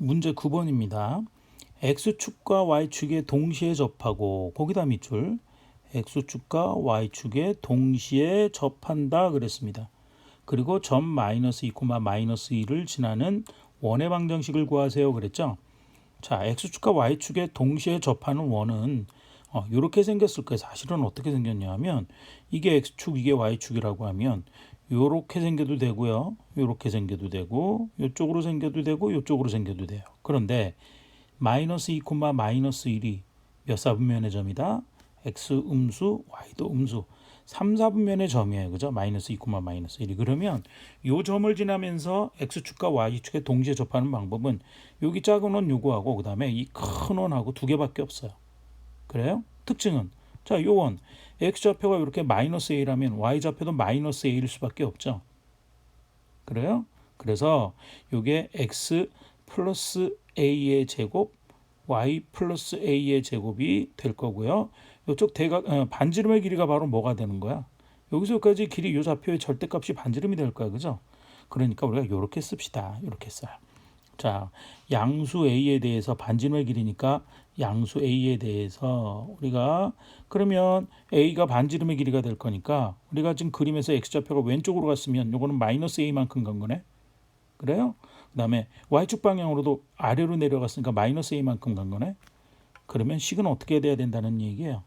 문제 9번입니다. X축과 Y축에 동시에 접하고 거기다 밑줄 X축과 Y축에 동시에 접한다 그랬습니다. 그리고 점 마이너스 2, 마이너스 1을 지나는 원의 방정식을 구하세요 그랬죠. 자, X축과 Y축에 동시에 접하는 원은 이렇게 생겼을 거예요. 사실은 어떻게 생겼냐 하면 이게 X축 이게 Y축이라고 하면 요렇게 생겨도 되고요. 요렇게 생겨도 되고 요쪽으로 생겨도 되고 요쪽으로 생겨도 돼요. 그런데 마이너스 2, 마이너스 1이 몇 사분면의 점이다? X 음수, Y도 음수. 3, 4분면의 점이에요. 그죠? 마이너스 2, 마이너스 1이. 그러면 요 점을 지나면서 X축과 Y축에 동시에 접하는 방법은 여기 작은 원 요거하고 그 다음에 이 큰 원하고 두 개밖에 없어요. 그래요? 특징은 자, 요 원 X좌표가 이렇게 마이너스 A라면 Y좌표도 마이너스 A일 수밖에 없죠. 그래요? 그래서 요게 X 플러스 A의 제곱 Y 플러스 A의 제곱이 될 거고요. 이쪽 반지름의 길이가 바로 뭐가 되는 거야? 여기서까지 길이 요 좌표의 절대값이 반지름이 될 거야. 그죠? 그러니까 우리가 이렇게 씁시다. 이렇게 써요. 자, 양수 A에 대해서 반지름의 길이니까 양수 A에 대해서 우리가 그러면 A가 반지름의 길이가 될 거니까 우리가 지금 그림에서 X좌표가 왼쪽으로 갔으면 요거는 마이너스 A만큼 간 거네. 그래요? 그 다음에 Y축 방향으로도 아래로 내려갔으니까 마이너스 A만큼 간 거네. 그러면 식은 어떻게 돼야 된다는 얘기예요.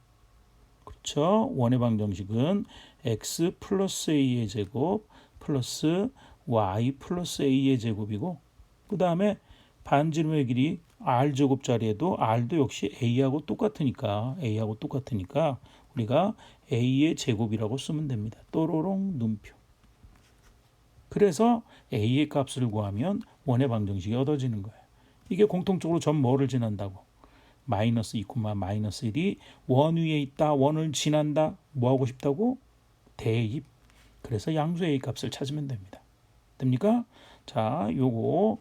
그렇죠? 원의 방정식은 X 플러스 A의 제곱 플러스 Y 플러스 A의 제곱이고 그 다음에 반지름의 길이 R제곱 자리에도 R도 역시 A하고 똑같으니까 우리가 A의 제곱이라고 쓰면 됩니다. 또로롱 눈표. 그래서 A의 값을 구하면 원의 방정식이 얻어지는 거예요. 이게 공통적으로 점 뭐를 지난다고? 마이너스 2, 마이너스 1이 원 위에 있다. 원을 지난다. 뭐 하고 싶다고? 대입. 그래서 양수 A 값을 찾으면 됩니다. 됩니까? 자, 요거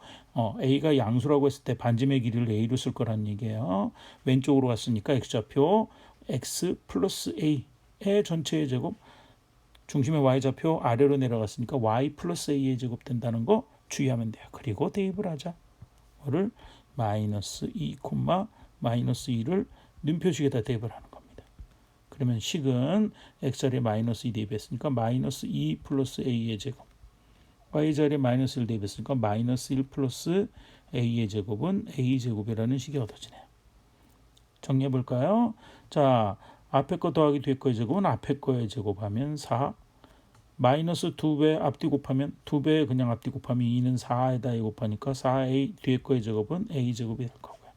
A가 양수라고 했을 때 반지름의 길이를 A로 쓸 거란 얘기예요. 왼쪽으로 갔으니까 X좌표 X 플러스 A의 전체의 제곱 중심의 Y좌표 아래로 내려갔으니까 Y 플러스 A의 제곱 된다는 거 주의하면 돼요. 그리고 대입을 하자. 뭐를 마이너스 2, 마이너스 2를 눈표식에다 대입을 하는 겁니다. 그러면 식은 X자리에 마이너스 2 대입했으니까 마이너스 2 플러스 A의 제곱 Y자리에 마이너스 1 대입했으니까 마이너스 1 플러스 A의 제곱은 A제곱이라는 식이 얻어지네요. 정리해 볼까요? 자, 앞에 거 더하기 뒤에 거의 제곱은 앞에 거의 제곱하면 4 마이너스 2배 앞뒤 곱하면 2배 그냥 앞뒤 곱하면 2는 4에다 곱하니까 4A 뒤에 거의 제곱은 A제곱이 될 거고요.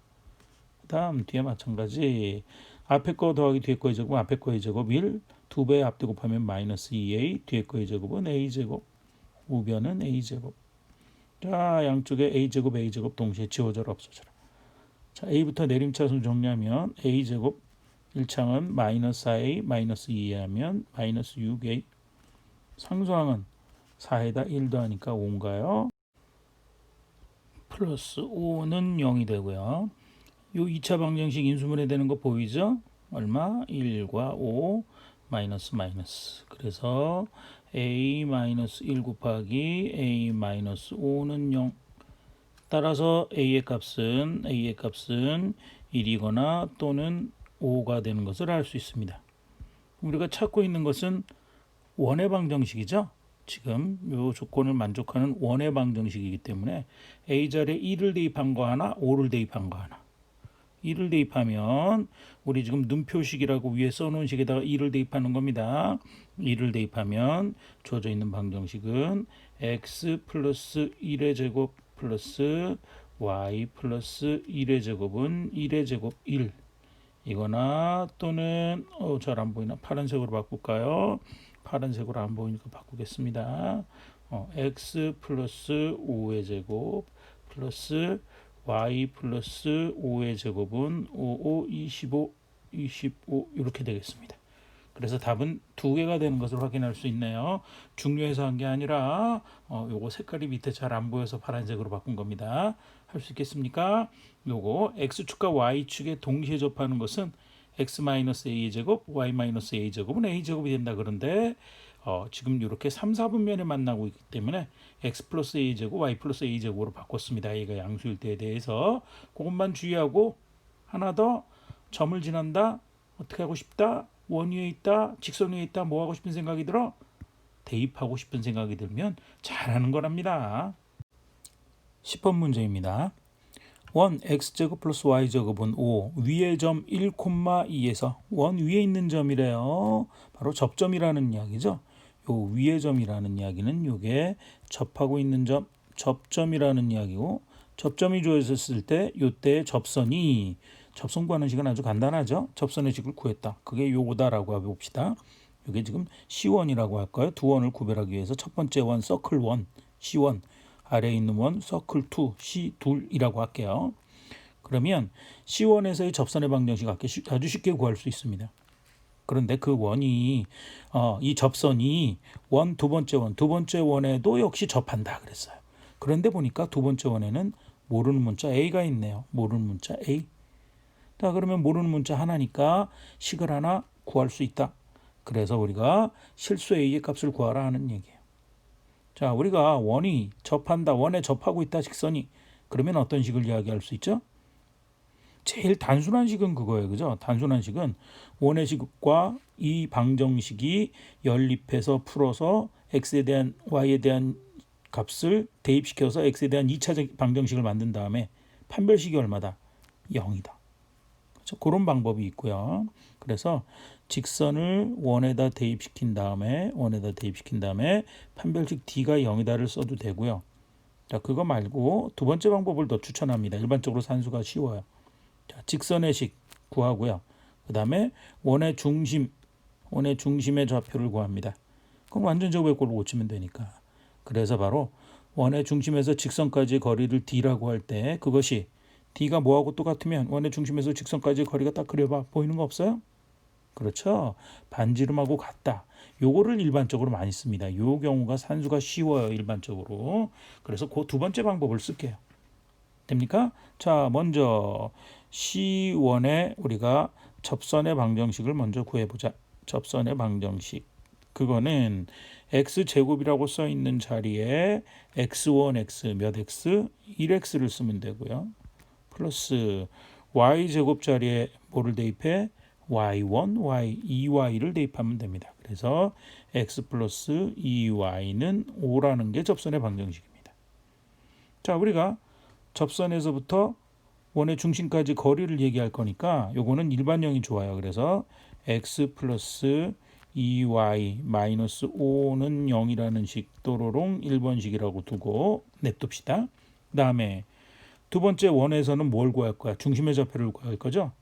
그 다음 뒤에 마찬가지 앞에 거 더하기 뒤에 거의 제곱은 앞에 거의 제곱 1 2배 앞뒤 곱하면 마이너스 2A 뒤에 거의 제곱은 A제곱 우변은 A제곱. 자, 양쪽에 A제곱 동시에 지워져라 없어져라. 자, A부터 내림차순 정리하면 A제곱 1창은 마이너스 4A 마이너스 2A 하면 마이너스 6A 상수항은 4에다 1 더하니까 5인가요? 플러스 5는 0이 되고요. 요 2차 방정식 인수분해 되는 거 보이죠? 얼마? 1과 5 마이너스. 그래서 A-1 곱하기 A-5는 0. 따라서 A의 값은 1이거나 또는 5가 되는 것을 알 수 있습니다. 우리가 찾고 있는 것은 원의 방정식이죠. 지금 이 조건을 만족하는 원의 방정식이기 때문에 A자리에 1을 대입한 거 하나 5를 대입한 거 하나 1을 대입하면 우리 지금 눈표식이라고 위에 써놓은 식에다가 1을 대입하는 겁니다. 1을 대입하면 주어져 있는 방정식은 x 플러스 1의 제곱 플러스 y 플러스 1의 제곱은 1의 제곱 1 이거나 또는 잘 안 보이나 파란색으로 바꿀까요? 파란색으로 안 보이니까 바꾸겠습니다. x 플러스 5의 제곱 플러스 y 플러스 5의 제곱은 5, 25 이렇게 되겠습니다. 그래서 답은 두 개가 되는 것을 확인할 수 있네요. 중요해서 한 게 아니라 요거 색깔이 밑에 잘 안 보여서 파란색으로 바꾼 겁니다. 할 수 있겠습니까? 요거 x축과 y축에 동시에 접하는 것은 x-a의 제곱, y-a 제곱은 a제곱이 된다. 그런데 지금 이렇게 3, 4분면에 만나고 있기 때문에 x 플러스 a제곱, y 플러스 a제곱으로 바꿨습니다. 얘가 양수일 때에 대해서 그것만 주의하고 하나 더 점을 지난다. 어떻게 하고 싶다? 원 위에 있다. 직선 위에 있다. 뭐 하고 싶은 생각이 들어? 대입하고 싶은 생각이 들면 잘하는 거랍니다. 10번 문제입니다. 원 x제곱 플러스 y제곱은 5 위의 점 1,2에서 원 위에 있는 점이래요. 바로 접점이라는 이야기죠. 요 위의 점이라는 이야기는 요게 접하고 있는 점 접점이라는 이야기고 접점이 주어졌을 때 요때 접선이 접선 구하는 식은 아주 간단하죠. 접선의 식을 구했다. 그게 요거다라고 해봅시다. 요게 지금 C1이라고 할까요? 두 원을 구별하기 위해서 첫 번째 원 서클 1 C1 아래에 있는 원 서클 2 C2이라고 할게요. 그러면 C1에서의 접선의 방정식 아주 쉽게 구할 수 있습니다. 그런데 그 원이 이 접선이 두 번째 원에도 역시 접한다 그랬어요. 그런데 보니까 두 번째 원에는 모르는 문자 A가 있네요. 모르는 문자 A. 자, 그러면 모르는 문자 하나니까 식을 하나 구할 수 있다. 그래서 우리가 실수 A의 값을 구하라 하는 얘기예요. 자, 우리가 원이 접한다. 원에 접하고 있다 직선이. 그러면 어떤 식을 이야기할 수 있죠? 제일 단순한 식은 그거예요. 그죠? 단순한 식은 원의 식과 이 방정식이 연립해서 풀어서 x에 대한 y에 대한 값을 대입시켜서 x에 대한 2차 방정식을 만든 다음에 판별식이 얼마다? 0이다. 그렇죠? 그런 방법이 있고요. 그래서 직선을 원에다 대입시킨 다음에 판별식 d가 0이다를 써도 되고요. 자, 그거 말고 두 번째 방법을 더 추천합니다. 일반적으로 산수가 쉬워요. 자, 직선의 식 구하고요. 그 다음에 원의 중심의 좌표를 구합니다. 그럼 완전 제곱의 꼴로 고치면 되니까. 그래서 바로 원의 중심에서 직선까지의 거리를 d라고 할 때 그것이 d가 뭐하고 똑같으면 원의 중심에서 직선까지의 거리가 딱 그려봐. 보이는 거 없어요? 그렇죠. 반지름하고 같다. 요거를 일반적으로 많이 씁니다. 요 경우가 산수가 쉬워요. 일반적으로. 그래서 그 두 번째 방법을 쓸게요. 됩니까? 자, 먼저 C1에 우리가 접선의 방정식을 먼저 구해보자. 접선의 방정식. 그거는 x제곱이라고 써 있는 자리에 x1, x 몇 x? 1x를 쓰면 되고요. 플러스 y제곱 자리에 뭐를 대입해? y1, y, 2y를 대입하면 됩니다. 그래서 x 플러스 2y는 5라는 게 접선의 방정식입니다. 자, 우리가 접선에서부터 원의 중심까지 거리를 얘기할 거니까 요거는 일반형이 좋아요. 그래서 x 플러스 2y 마이너스 5는 0이라는 식 또로롱 1번식이라고 두고 냅둡시다. 그 다음에 두 번째 원에서는 뭘 구할 거야? 중심의 좌표를 구할 거죠?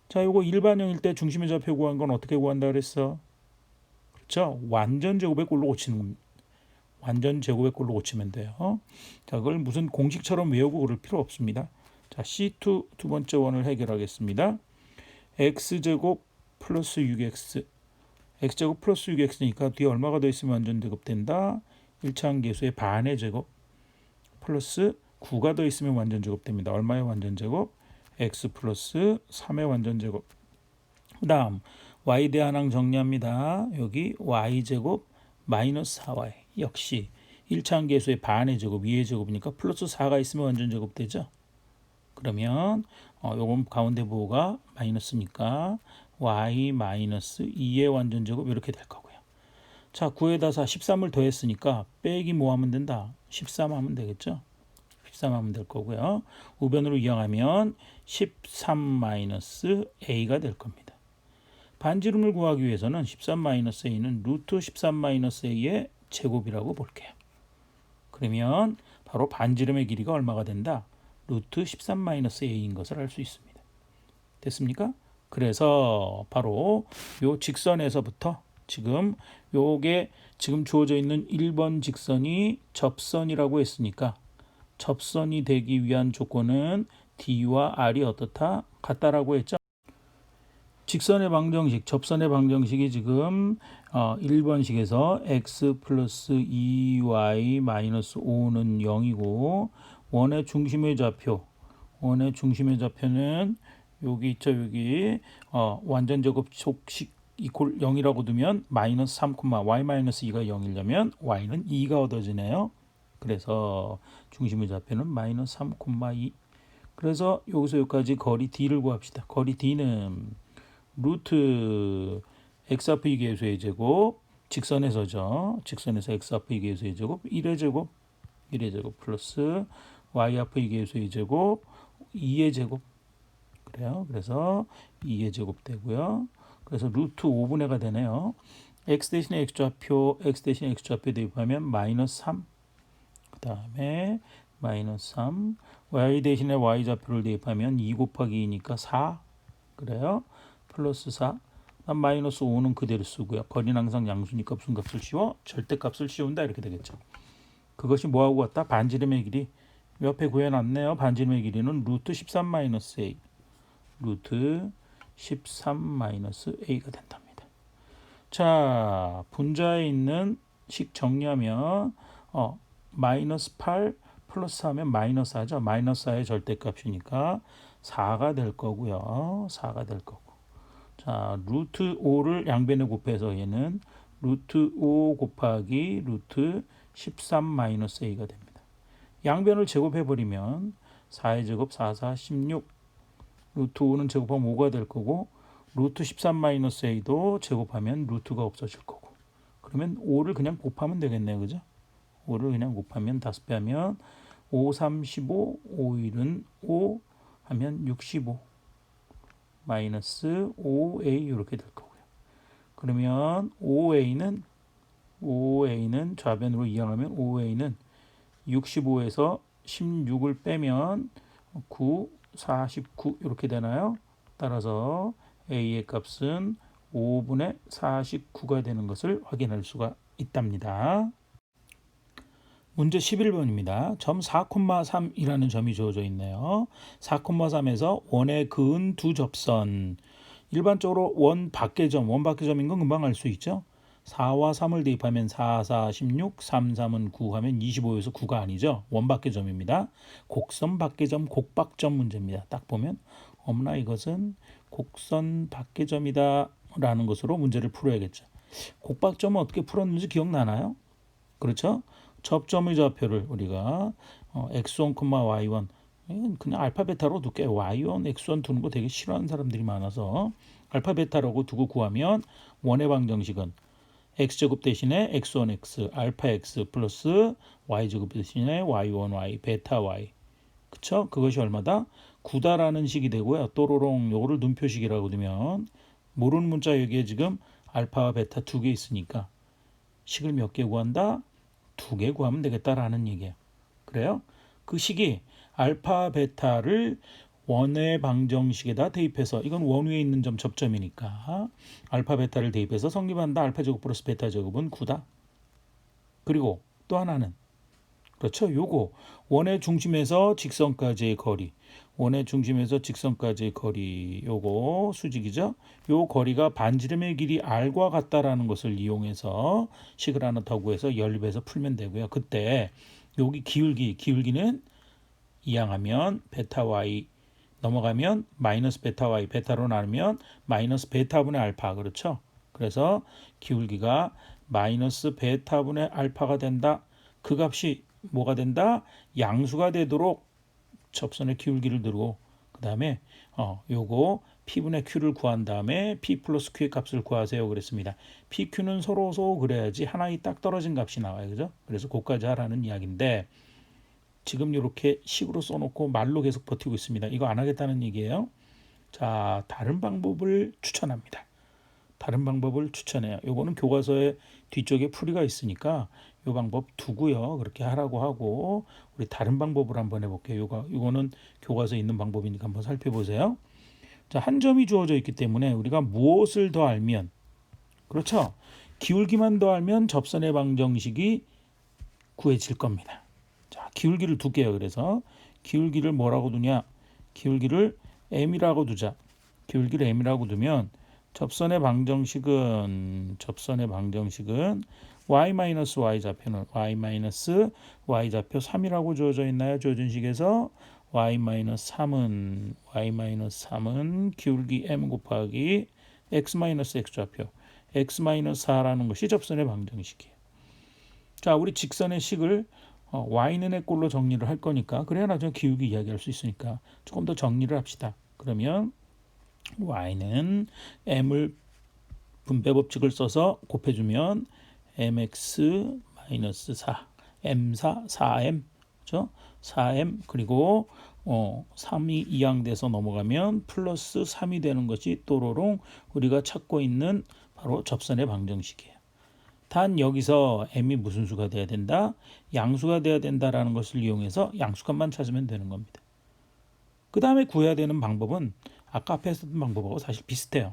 자, 요거 일반형일 때 중심의 좌표 구한 건 어떻게 구한다 그랬어? 그렇죠? 완전 제곱의 꼴로 고치면 돼요. 자, 그걸 무슨 공식처럼 외우고 그럴 필요 없습니다. 자, C2 두 번째 원을 해결하겠습니다. x제곱 플러스 6x x제곱 플러스 6x니까 뒤에 얼마가 더 있으면 완전 제곱 된다? 1차 함계수의 반의 제곱 플러스 9가 더 있으면 완전 제곱 됩니다. 얼마의 완전 제곱? x 플러스 3의 완전 제곱. 그 다음 y 대항 정리합니다. 여기 y제곱 마이너스 4y 역시 1차 함계수의 반의 제곱 2의 제곱이니까 플러스 4가 있으면 완전 제곱 되죠. 그러면 요건 가운데 부호가 마이너스니까 y 마이너스 2의 완전 제곱 이렇게 될 거고요. 자, 9에다 4 13을 더했으니까 빼기 뭐 하면 된다? 13 하면 되겠죠. 13 하면 될 거고요. 우변으로 이용하면 13 마이너스 a가 될 겁니다. 반지름을 구하기 위해서는 13 마이너스 a는 루트 13 마이너스 a의 제곱이라고 볼게요. 그러면 바로 반지름의 길이가 얼마가 된다? 루트 13 마이너스 a인 것을 알 수 있습니다. 됐습니까? 그래서 바로 요 직선에서부터 지금 요게 지금 주어져 있는 1번 직선이 접선이라고 했으니까 접선이 되기 위한 조건은 D와 R이 어떻다? 같다라고 했죠. 직선의 방정식, 접선의 방정식이 지금 1번식에서 x 플러스 2y 마이너스 5는 0이고 원의 중심의 좌표는 여기 있죠. 여기 완전 제곱 이퀄 0이라고 두면 마이너스 3, y 마이너스 2가 0이려면 y는 2가 얻어지네요. 그래서 중심의 좌표는 마이너스 3, 2. 그래서 여기서 여기까지 거리 d를 구합시다. 거리 d는 루트 x좌표 계수의 제곱 직선에서죠. 직선에서 x좌표 계수의 제곱 1의 제곱 1의 제곱 플러스 y좌표 계수의 제곱 2의 제곱 그래요. 그래서 2의 제곱 되고요. 그래서 루트 5분의 가 되네요. x 대신에 x좌표 대입하면 마이너스 3. 그 다음에 마이너스 3. y 대신에 y좌표를 대입하면 2 곱하기 2니까 4. 그래요. 플러스 4. 마이너스 5는 그대로 쓰고요. 거리는 항상 양수니까 무슨 값을 씌워? 절대값을 씌운다 이렇게 되겠죠. 그것이 뭐하고 같다? 반지름의 길이. 옆에 구해놨네요. 반지름의 길이는 루트 13 마이너스 a. 루트 13-a가 된답니다. 자, 분자에 있는 식 정리하면 마이너스 8 플러스 4면 마이너스 4죠. 마이너스 4의 절대값이니까 4가 될 거고요. 4가 될 거고. 자, 루트 5를 양변에 곱해서 얘는 루트 5 곱하기 루트 13-a가 됩니다. 양변을 제곱해버리면 4의 제곱 4, 4, 16 루트 5는 제곱하면 5가 될 거고 루트 13-a도 제곱하면 루트가 없어질 거고 그러면 5를 그냥 곱하면 되겠네요. 그죠? 5를 그냥 곱하면 5배 하면 5, 3, 15, 5, 1은 5 하면 65 마이너스 5a 이렇게 될 거고요. 그러면 5a는 좌변으로 이항하면 5a는 65에서 16을 빼면 9 49 이렇게 되나요? 따라서 A의 값은 5분의 49가 되는 것을 확인할 수가 있답니다. 문제 11번입니다. 점 4,3이라는 점이 주어져 있네요. 4,3에서 원의 그은 두 접선. 일반적으로 원 밖의 점인 건 금방 알 수 있죠. 4와 3을 대입하면 4, 4, 16, 3, 3은 9 하면 25에서 9가 아니죠. 원 밖의 점입니다. 곡선 밖의 점, 곡박점 문제입니다. 딱 보면 어머나 이것은 곡선 밖의 점이다 라는 것으로 문제를 풀어야겠죠. 곡박점은 어떻게 풀었는지 기억나나요? 그렇죠? 접점의 좌표를 우리가 x1, y1 그냥 알파 베타로 둘게. y1, x1 두는 거 되게 싫어하는 사람들이 많아서 알파 베타라고 두고 구하면 원의 방정식은 x제곱 대신에 x1x 알파 x 플러스 y제곱 대신에 y1 y 베타 y 그쵸? 그것이 얼마다? 9다라는 식이 되고요. 또로롱 요거를 눈표식이라고 두면 모르는 문자 여기에 지금 알파와 베타 두 개 있으니까 식을 몇 개 구한다? 2개 구하면 되겠다라는 얘기예요. 그래요? 그 식이 알파 베타를 원의 방정식에다 대입해서 이건 원 위에 있는 점 접점이니까 알파 베타를 대입해서 성립한다. 알파 제곱 플러스 베타 제곱은 9다. 그리고 또 하나는 그렇죠. 요거 원의 중심에서 직선까지의 거리. 원의 중심에서 직선까지의 거리. 요거 수직이죠. 요 거리가 반지름의 길이 r과 같다라는 것을 이용해서 식을 하나 더 구해서 연립해서 풀면 되고요. 그때 여기 기울기는 이항하면 베타 y 넘어가면 마이너스 베타 y 베타로 나누면 마이너스 베타분의 알파 그렇죠. 그래서 기울기가 마이너스 베타분의 알파가 된다. 그 값이 뭐가 된다? 양수가 되도록 접선의 기울기를 두고 그 다음에 요거 P분의 Q를 구한 다음에 P 플러스 Q의 값을 구하세요 그랬습니다. PQ는 서로 그래야지 하나의 딱 떨어진 값이 나와요. 그죠? 그래서 그것까지 하라는 이야기인데 지금 이렇게 식으로 써놓고 말로 계속 버티고 있습니다. 이거 안 하겠다는 얘기예요. 자, 다른 방법을 추천합니다. 다른 방법을 추천해요. 요거는 교과서의 뒤쪽에 풀이가 있으니까 요 방법 두고요. 그렇게 하라고 하고 우리 다른 방법을 한번 해볼게요. 요거는 교과서에 있는 방법이니까 한번 살펴보세요. 자, 한 점이 주어져 있기 때문에 우리가 무엇을 더 알면 그렇죠? 기울기만 더 알면 접선의 방정식이 구해질 겁니다. 자, 기울기를 둘게요. 그래서 기울기를 뭐라고 두냐? 기울기를 m이라고 두자. 기울기를 m이라고 두면 접선의 방정식은 y 좌표는 y 좌표 3이라고 주어져 있나요? 주어진 식에서 y-3은 기울기 m 곱하기 x-x좌표 x-4라는 것이 접선의 방정식이에요. 자, 우리 직선의 식을 y는 의 꼴로 정리를 할 거니까 그래야 나중에 기울기 이야기할 수 있으니까 조금 더 정리를 합시다. 그러면 y는 m을 분배 법칙을 써서 곱해주면 mx-4 m4 4m 그죠? 4m 그리고 3이 이항돼서 넘어가면 플러스 3이 되는 것이 또로롱 우리가 찾고 있는 바로 접선의 방정식이에요. 단 여기서 m이 무슨 수가 돼야 된다? 양수가 돼야 된다라는 것을 이용해서 양수값만 찾으면 되는 겁니다. 그 다음에 구해야 되는 방법은 아까 앞에 했던 방법하고 사실 비슷해요.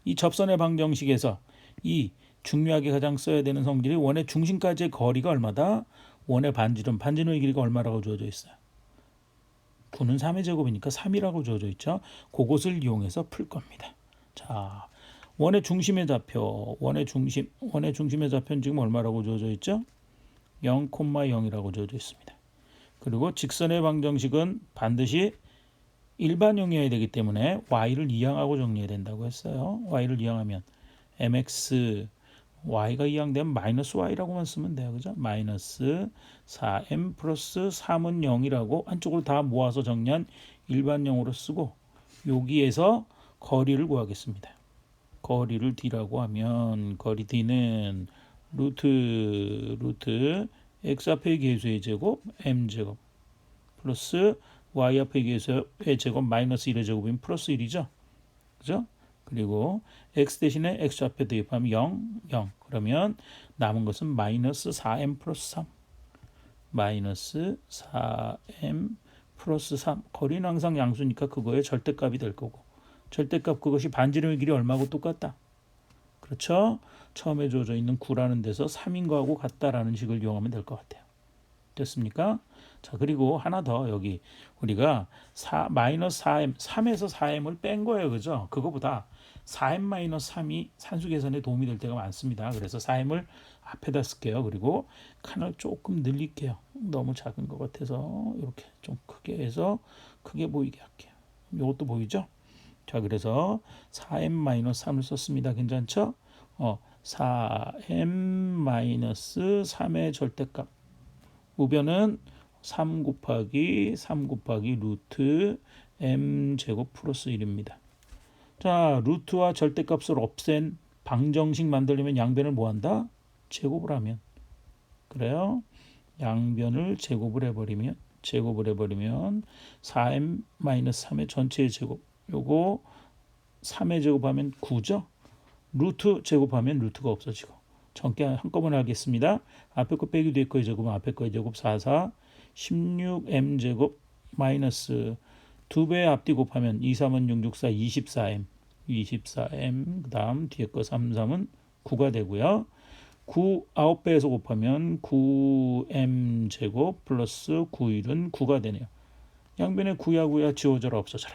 이 접선의 방정식에서 이 중요하게 가장 써야 되는 성질이 원의 중심까지의 거리가 얼마다? 원의 반지름의 길이가 얼마라고 주어져 있어요. 9는 3의 제곱이니까 3이라고 주어져 있죠. 그것을 이용해서 풀 겁니다. 자, 원의 중심의 좌표, 원의 중심의 좌표는 지금 얼마라고 주어져 있죠? 0,0이라고 주어져 있습니다. 그리고 직선의 방정식은 반드시 일반형이어야 되기 때문에 y를 이항하고 정리해야 된다고 했어요. y를 이항하면 mx y가 이항되면 마이너스 y라고만 쓰면 돼요. 그죠? 마이너스 4m 플러스 3은 0이라고 한쪽으로 다 모아서 정리한 일반형으로 쓰고 여기에서 거리를 구하겠습니다. 거리를 d라고 하면 거리 d는 루트 x 앞의 계수의 제곱 m제곱 플러스 y 앞의 계수의 제곱 마이너스 1의 제곱이면 플러스 1이죠. 그죠? 그리고 x 대신에 x 좌표 대입하면 0. 그러면 남은 것은 마이너스 4m 플러스 3. 마이너스 4m 플러스 3. 거리는 항상 양수니까 그거의 절대값이 될 거고. 절대값 그것이 반지름의 길이 얼마하고 똑같다. 그렇죠? 처음에 주어져 있는 9라는 데서 3인 거하고 같다라는 식을 이용하면 될 것 같아요. 됐습니까? 자, 그리고 하나 더 여기 우리가 마이너스 4m, 3에서 4m을 뺀 거예요. 그죠? 그거보다 4m 마이너스 3이 산수 계산에 도움이 될 때가 많습니다. 그래서 4m을 앞에다 쓸게요. 그리고 칸을 조금 늘릴게요. 너무 작은 것 같아서 이렇게 좀 크게 해서 크게 보이게 할게요. 이것도 보이죠? 자, 그래서 4m 마이너스 3을 썼습니다. 괜찮죠? 4m 마이너스 3의 절대값 우변은 3 곱하기 루트 m 제곱 플러스 1입니다. 자, 루트와 절대값을 없앤 방정식 만들려면 양변을 뭐 한다? 제곱을 하면. 그래요? 양변을 제곱을 해버리면 4m-3의 전체의 제곱 요거 3의 제곱하면 9죠. 루트 제곱하면 루트가 없어지고 전개 한꺼번에 하겠습니다. 앞에 거 빼기 뒤에 거의 제곱은 앞에 거의 제곱 4 16m 제곱 마이너스 2배 앞뒤 곱하면 2, 3은 6, 6, 4, 24m 그 다음 뒤에 거 3, 3은 9가 되고요. 9 9배에서 곱하면 9m 제곱 플러스 9일은 9가 되네요. 양변에 9야 지워져라 없어져라.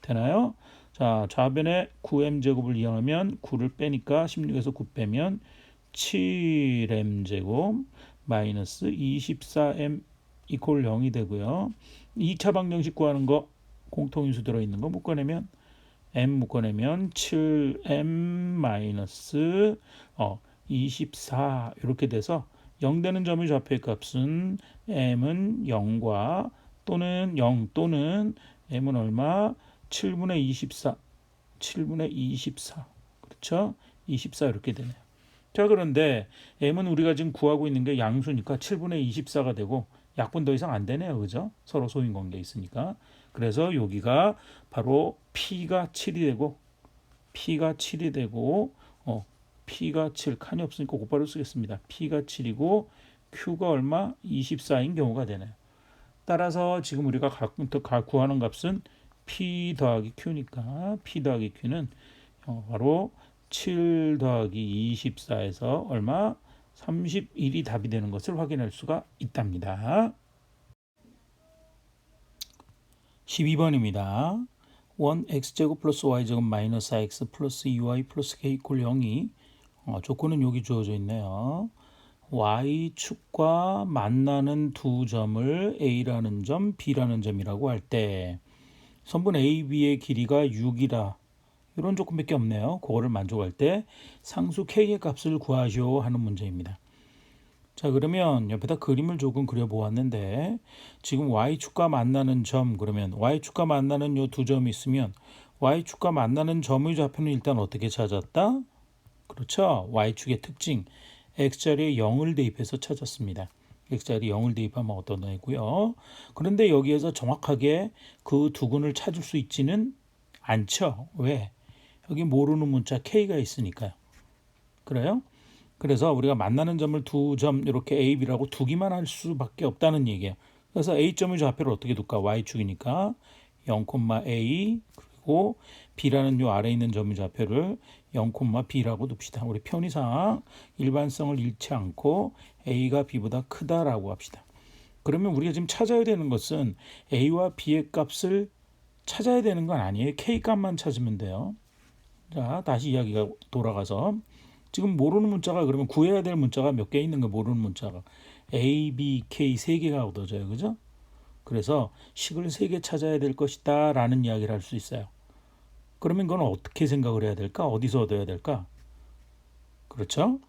되나요? 자, 좌변에 9m 제곱을 이용하면 9를 빼니까 16에서 9 빼면 7m 제곱 마이너스 24m 이퀄 0이 되고요. 2차 방정식 구하는 거 공통인수 들어있는 거 묶어내면 m 묶어내면 7m 마이너스 24 이렇게 돼서 0 되는 점의 좌표의 값은 m은 0과 또는 0 또는 m은 얼마? 7분의 24 그렇죠? 24 이렇게 되네요. 자, 그런데 m은 우리가 지금 구하고 있는 게 양수니까 7분의 24가 되고 약분 더 이상 안 되네요. 그죠? 서로 소인 관계 있으니까. 그래서 여기가 바로 p가 7이 되고 p가 7 칸이 없으니까 곧바로 쓰겠습니다. p가 7이고 q가 얼마? 24인 경우가 되네요. 따라서 지금 우리가 구하는 값은 p 더하기 q니까 p 더하기 q는 바로 7 더하기 24에서 얼마? 31이 답이 되는 것을 확인할 수가 있답니다. 12번입니다. 원 x제곱 플러스 y제곱 마이너스 4x 플러스 2y 플러스 k 이퀄 0이 조건은 여기 주어져 있네요. y축과 만나는 두 점을 a라는 점, b라는 점이라고 할 때 선분 AB의 길이가 6이라 이런 조건밖에 없네요. 그거를 만족할 때 상수 k의 값을 구하시오 하는 문제입니다. 자, 그러면 옆에다 그림을 조금 그려보았는데 지금 y축과 만나는 점, 그러면 y축과 만나는 요 두 점이 있으면 y축과 만나는 점의 좌표는 일단 어떻게 찾았다? 그렇죠. y축의 특징 x자리에 0을 대입해서 찾았습니다. x자리에 0을 대입하면 어떤 애고요. 그런데 여기에서 정확하게 그 두근을 찾을 수 있지는 않죠. 왜? 여기 모르는 문자 k가 있으니까요. 그래요? 그래서 우리가 만나는 점을 두 점 이렇게 A, B라고 두기만 할 수밖에 없다는 얘기예요. 그래서 A점의 좌표를 어떻게 둘까? Y축이니까 0,A 그리고 B라는 요 아래에 있는 점의 좌표를 0,B라고 둡시다. 우리 편의상 일반성을 잃지 않고 A가 B보다 크다라고 합시다. 그러면 우리가 지금 찾아야 되는 것은 A와 B의 값을 찾아야 되는 건 아니에요. K 값만 찾으면 돼요. 자, 다시 이야기가 돌아가서 지금 모르는 문자가 그러면 구해야 될 문자가 몇 개 있는 거 모르는 문자가 A, B, K 세 개가 얻어져요. 그죠? 그래서 식을 세 개 찾아야 될 것이다 라는 이야기를 할 수 있어요. 그러면 그건 어떻게 생각을 해야 될까? 어디서 얻어야 될까? 그렇죠?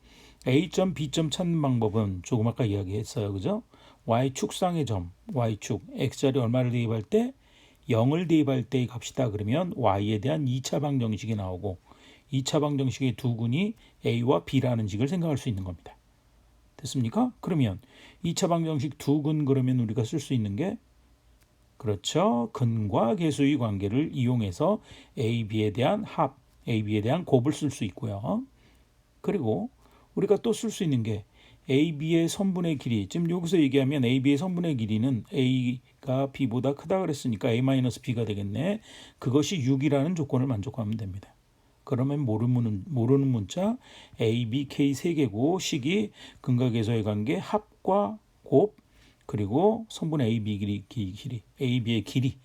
A점, B점 찾는 방법은 조금 아까 이야기했어요. 그죠? Y축상의 점, Y축, X자리 얼마를 대입할 때? 0을 대입할 때의 값이다. 그러면 Y에 대한 2차 방정식이 나오고 2차 방정식의 두근이 A와 B라는 식을 생각할 수 있는 겁니다. 됐습니까? 그러면 2차 방정식 두근 그러면 우리가 쓸 수 있는 게 그렇죠. 근과 계수의 관계를 이용해서 A, B에 대한 합, A, B에 대한 곱을 쓸 수 있고요. 그리고 우리가 또 쓸 수 있는 게 A, B의 선분의 길이. 지금 여기서 얘기하면 A, B의 선분의 길이는 A가 B보다 크다 그랬으니까 A-B가 되겠네. 그것이 6이라는 조건을 만족하면 됩니다. 그러면 모르는 문자 A, B, K 세 개고 식이 근과 계수의 관계 합과 곱 그리고 선분 A, B 길이 A, B의 길이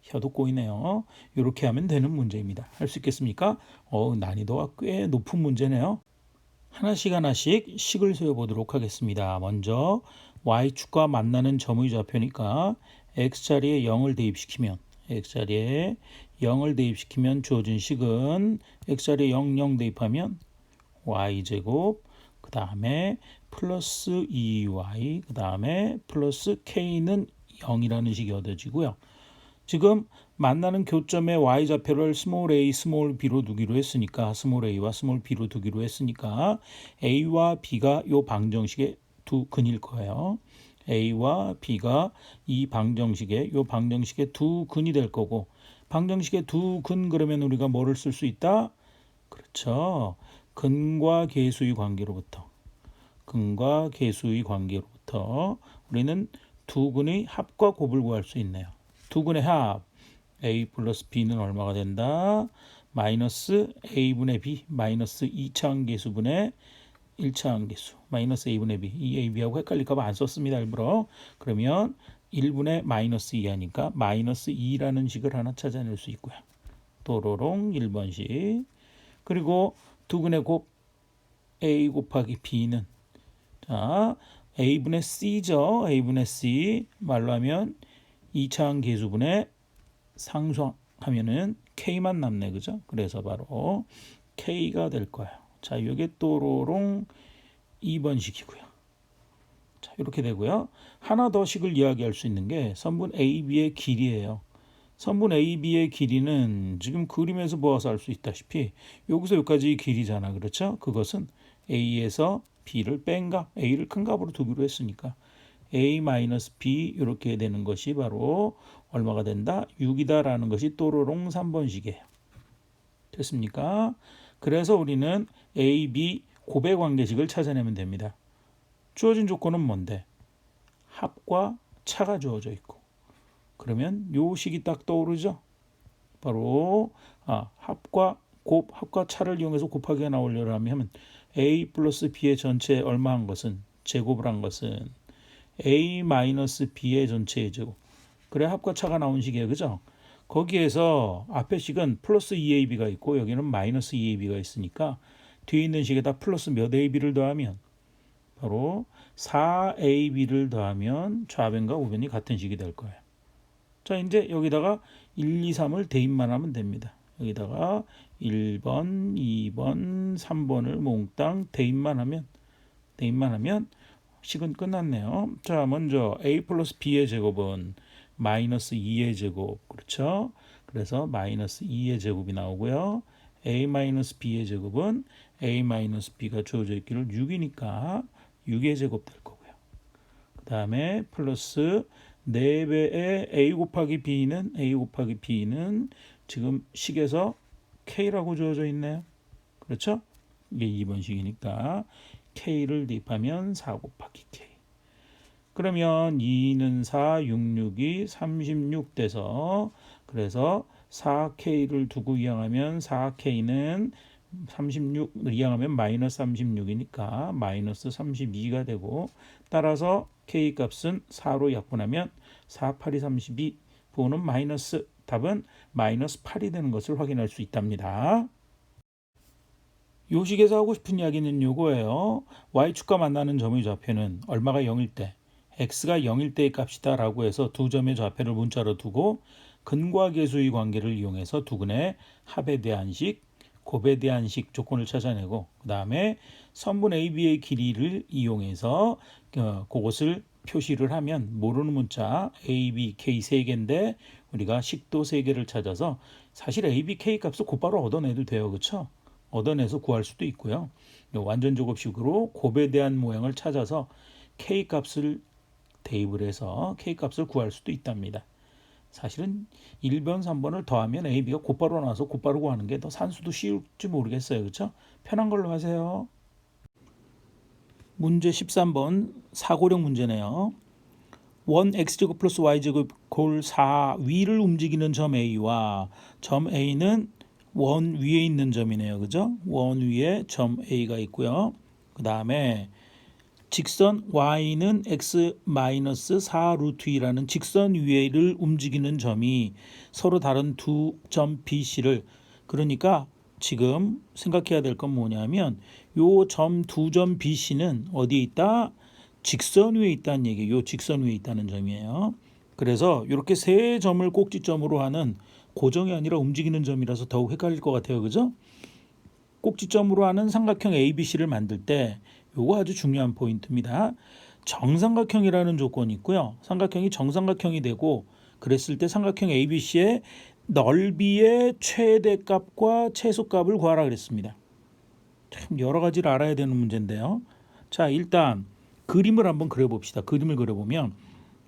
혀도 꼬이네요. 이렇게 하면 되는 문제입니다. 할 수 있겠습니까? 난이도가 꽤 높은 문제네요. 하나씩 식을 세워보도록 하겠습니다. 먼저 y축과 만나는 점의 좌표니까 x자리에 0을 대입시키면 x자리에 0을 대입시키면 주어진 식은 x자리에 0 대입하면 y제곱 그 다음에 플러스 2y 그 다음에 플러스 k는 0이라는 식이 얻어지고요. 지금 만나는 교점의 y좌표를 스몰 a, 스몰 b로 두기로 했으니까 스몰 a와 스몰 b로 두기로 했으니까 a와 b가 이 방정식의 두 근일 거예요. a와 b가 이 방정식의 두 근이 될 거고 방정식의 두 근 그러면 우리가 뭐를 쓸 수 있다? 그렇죠. 근과 계수의 관계로부터 우리는 두 근의 합과 곱을 구할 수 있네요. 두 근의 합 a 플러스 b는 얼마가 된다? 마이너스 a분의 b 마이너스 2차항계수분의 1차항계수 마이너스 a분의 b 이 a, b하고 헷갈릴까 봐 안 썼습니다. 일부러. 그러면 1분의 마이너스 2 하니까 마이너스 2라는 식을 하나 찾아낼 수 있고요. 도로롱 1번식. 그리고 두 근의 곱 a 곱하기 b는 자 a분의 c죠. a분의 c 말로 하면 2차항 계수분의 상수하면은 k만 남네. 그죠? 그래서 바로 k가 될 거예요. 자, 이게 또로롱 2번식이고요. 자, 이렇게 되고요. 하나 더 식을 이야기할 수 있는 게 선분 AB의 길이에요. 선분 AB의 길이는 지금 그림에서 보아서 알 수 있다시피 여기서 여기까지 길이잖아. 그렇죠? 그것은 A에서 B를 뺀 값, A를 큰 값으로 두기로 했으니까 A-B 이렇게 되는 것이 바로 얼마가 된다? 6이다라는 것이 또로롱 3번식이에요. 됐습니까? 그래서 우리는 A, B 곱의 관계식을 찾아내면 됩니다. 주어진 조건은 뭔데? 합과 차가 주어져 있고 그러면 요 식이 딱 떠오르죠? 바로 합과 차를 이용해서 곱하기가 나오려면 A 플러스 B의 전체 얼마 한 것은 제곱을 한 것은 A 마이너스 B의 전체의 제곱. 그래 합과 차가 나온 식이에요. 그죠? 거기에서 앞에 식은 플러스 2AB가 있고 여기는 마이너스 2AB가 있으니까 뒤에 있는 식에다 플러스 몇 AB를 더하면 바로 4AB를 더하면 좌변과 우변이 같은 식이 될 거예요. 자, 이제 여기다가 1, 2, 3을 대입만 하면 됩니다. 여기다가 1번, 2번, 3번을 몽땅 대입만 하면 식은 끝났네요. 자, 먼저 a 플러스 b의 제곱은 마이너스 2의 제곱, 그렇죠? 그래서 마이너스 2의 제곱이 나오고요. a 마이너스 b의 제곱은 a 마이너스 b가 주어져 있기를 6이니까 6의 제곱 될 거고요. 그 다음에 플러스 4배의 a 곱하기 b는 지금 식에서 k라고 주어져 있네요. 그렇죠? 이게 2번식이니까 k를 대입하면 4 곱하기 k. 그러면 2는 4, 6, 6이 36 돼서 그래서 4k를 두고 이항하면 4k는 36 이항하면 마이너스 36이니까 마이너스 32가 되고 따라서 k 값은 4로 약분하면 4, 8이 32 부호는 마이너스 답은 마이너스 8이 되는 것을 확인할 수 있답니다. 요식에서 하고 싶은 이야기는 요거예요. y축과 만나는 점의 좌표는 얼마가 0일 때 x가 0일 때의 값이다 라고 해서 두 점의 좌표를 문자로 두고 근과 계수의 관계를 이용해서 두 근의 합에 대한 식, 곱에 대한 식 조건을 찾아내고 그 다음에 선분 AB의 길이를 이용해서 그것을 표시를 하면 모르는 문자 A, B, K 3개인데 우리가 식도 3개를 찾아서 사실 A, B, K 값을 곧바로 얻어내도 돼요. 그렇죠? 얻어내서 구할 수도 있고요. 완전 제곱식으로 곱에 대한 모양을 찾아서 K 값을 대입을 해서 K 값을 구할 수도 있답니다. 사실은 1번, 3번을 더하면 A, B가 곧바로 나와서 곧바로 구하는 게 더 산수도 쉬울지 모르겠어요. 그렇죠? 편한 걸로 하세요. 문제 13번 사고력 문제네요. 원 x제곱 플러스 y제곱 골 4 위를 움직이는 점 A와 점 A는 원 위에 있는 점이네요. 그죠? 원 위에 점 A가 있고요. 그 다음에 직선 y는 x-4 루트 2라는 직선 위를 움직이는 점이 서로 다른 두 점 BC를 그러니까 지금 생각해야 될 건 뭐냐면 요 점 두 점 BC는 어디에 있다? 직선 위에 있다는 얘기예요. 요 직선 위에 있다는 점이에요. 그래서 이렇게 세 점을 꼭지점으로 하는 고정이 아니라 움직이는 점이라서 더욱 헷갈릴 것 같아요. 그죠? 꼭지점으로 하는 삼각형 ABC를 만들 때 요거 아주 중요한 포인트입니다. 정삼각형이라는 조건이 있고요. 삼각형이 정삼각형이 되고 그랬을 때 삼각형 ABC의 넓이의 최대값과 최소값을 구하라 그랬습니다. 참 여러 가지를 알아야 되는 문제인데요. 자, 일단 그림을 한번 그려봅시다. 그림을 그려보면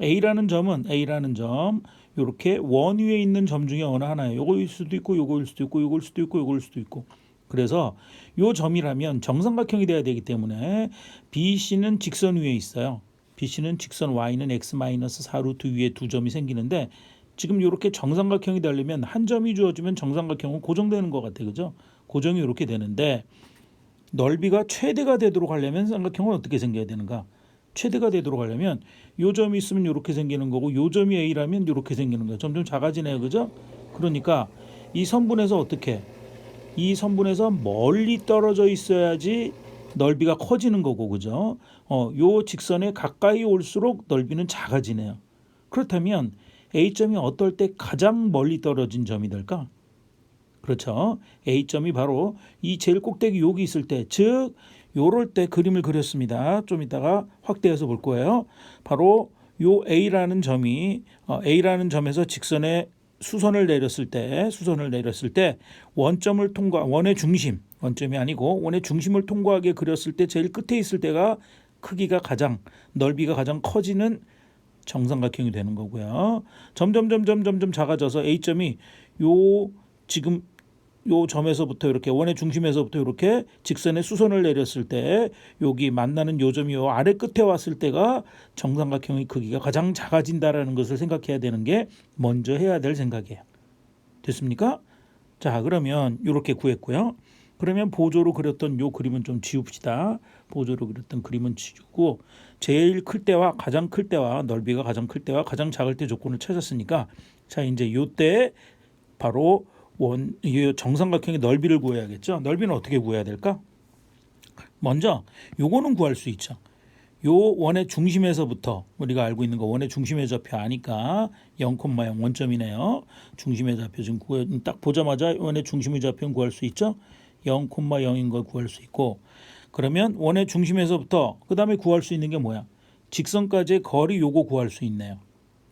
A라는 점 이렇게 원 위에 있는 점 중에 어느 하나예요. 요거일 수도 있고 요거일 수도 있고 요거일 수도 있고 요거일 수도 있고 그래서 요 점이라면 정삼각형이 돼야 되기 때문에 BC는 직선 위에 있어요. BC는 직선 Y는 x-4 루트 위에 두 점이 생기는데 지금 이렇게 정삼각형이 되려면 한 점이 주어지면 정삼각형은 고정되는 것 같아요. 그죠? 고정이 이렇게 되는데 넓이가 최대가 되도록 하려면 삼각형은 어떻게 생겨야 되는가? 최대가 되도록 하려면 요 점이 있으면 이렇게 생기는 거고 요 점이 A라면 이렇게 생기는 거예요. 점점 작아지네요. 그죠? 그러니까 이 선분에서 어떻게 이 선분에서 멀리 떨어져 있어야지 넓이가 커지는 거고 그죠? 요 직선에 가까이 올수록 넓이는 작아지네요. 그렇다면 A점이 어떨 때 가장 멀리 떨어진 점이 될까? 그렇죠. A점이 바로 이 제일 꼭대기 여기 있을 때, 즉 요럴 때 그림을 그렸습니다. 좀 이따가 확대해서 볼 거예요. 바로 요 A라는 점에서 직선에 수선을 내렸을 때 원점을 원의 중심, 원점이 아니고 원의 중심을 통과하게 그렸을 때 제일 끝에 있을 때가 크기가 가장 넓이가 가장 커지는 정삼각형이 되는 거고요. 점점 작아져서 A점이 지금 요 점에서부터 이렇게 원의 중심에서부터 이렇게 직선에 수선을 내렸을 때 여기 만나는 요 점이 요 아래 끝에 왔을 때가 정삼각형의 크기가 가장 작아진다라는 것을 생각해야 되는 게 먼저 해야 될 생각이에요. 됐습니까? 자, 그러면 이렇게 구했고요. 그러면 보조로 그렸던 요 그림은 좀 지웁시다. 보조로 그렸던 그림은 지우고 제일 클 때와 가장 클 때와 넓이가 가장 클 때와 가장 작을 때 조건을 찾았으니까 자, 이제 요때 바로 이 정삼각형의 넓이를 구해야겠죠. 넓이는 어떻게 구해야 될까? 먼저 요거는 구할 수 있죠. 요 원의 중심에서부터 우리가 알고 있는 거 원의 중심의 좌표 아니까 0,0 원점이네요. 중심의 좌표 지금 딱 보자마자 원의 중심의 좌표는 구할 수 있죠. 0,0인 걸 구할 수 있고 그러면 원의 중심에서부터 그 다음에 구할 수 있는 게 뭐야? 직선까지의 거리 요거 구할 수 있네요.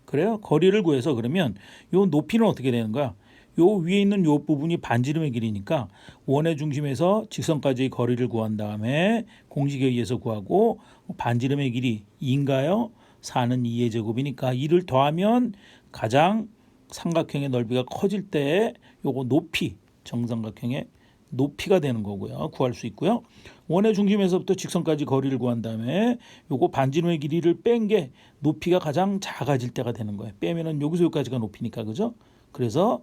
그래요? 거리를 구해서 그러면 요 높이는 어떻게 되는 거야? 요 위에 있는 요 부분이 반지름의 길이니까 원의 중심에서 직선까지의 거리를 구한 다음에 공식에 의해서 구하고 반지름의 길이 2인가요? 4는 2의 제곱이니까 2를 더하면 가장 삼각형의 넓이가 커질 때 요거 높이 정삼각형의 높이가 되는 거고요. 구할 수 있고요. 원의 중심에서부터 직선까지 거리를 구한 다음에 요거 반지름의 길이를 뺀 게 높이가 가장 작아질 때가 되는 거예요. 빼면은 여기서 여기까지가 높이니까 그죠? 그래서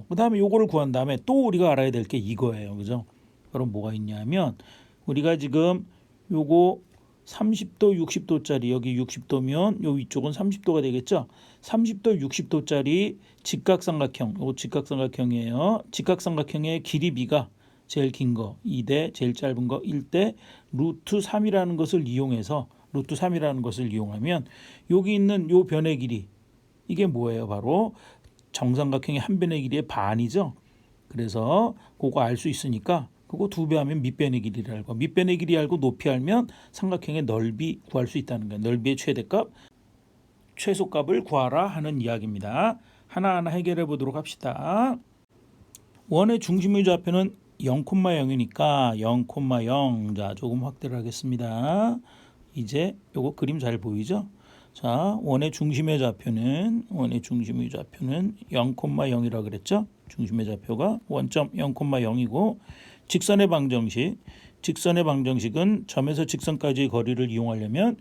그다음에 요거를 구한 다음에 또 우리가 알아야 될 게 이거예요. 그죠? 그럼 뭐가 있냐면 우리가 지금 요거 30도, 60도짜리 여기 60도면 요 위쪽은 30도가 되겠죠? 30도, 60도짜리 직각삼각형. 요거 직각삼각형이에요. 직각삼각형의 길이 b가 제일 긴 거 2대 제일 짧은 거 1대 루트 3이라는 것을 이용해서 루트 3이라는 것을 이용하면 여기 있는 요 변의 길이 이게 뭐예요? 바로 정삼각형의 한 변의 길이의 반이죠. 그래서 그거 알 수 있으니까 그거 2배 하면 밑변의 길이를 알고 밑변의 길이 알고 높이 알면 삼각형의 넓이 구할 수 있다는 거예요. 넓이의 최대값, 최소값을 구하라 하는 이야기입니다. 하나하나 해결해 보도록 합시다. 원의 중심의 좌표는 0,0이니까 0,0. 자, 조금 확대를 하겠습니다. 이제 요거 그림 잘 보이죠? 자, 원의 중심의 좌표는 0,0이라고 그랬죠? 중심의 좌표가 원점 0,0이고 직선의 방정식은 점에서 직선까지의 거리를 이용하려면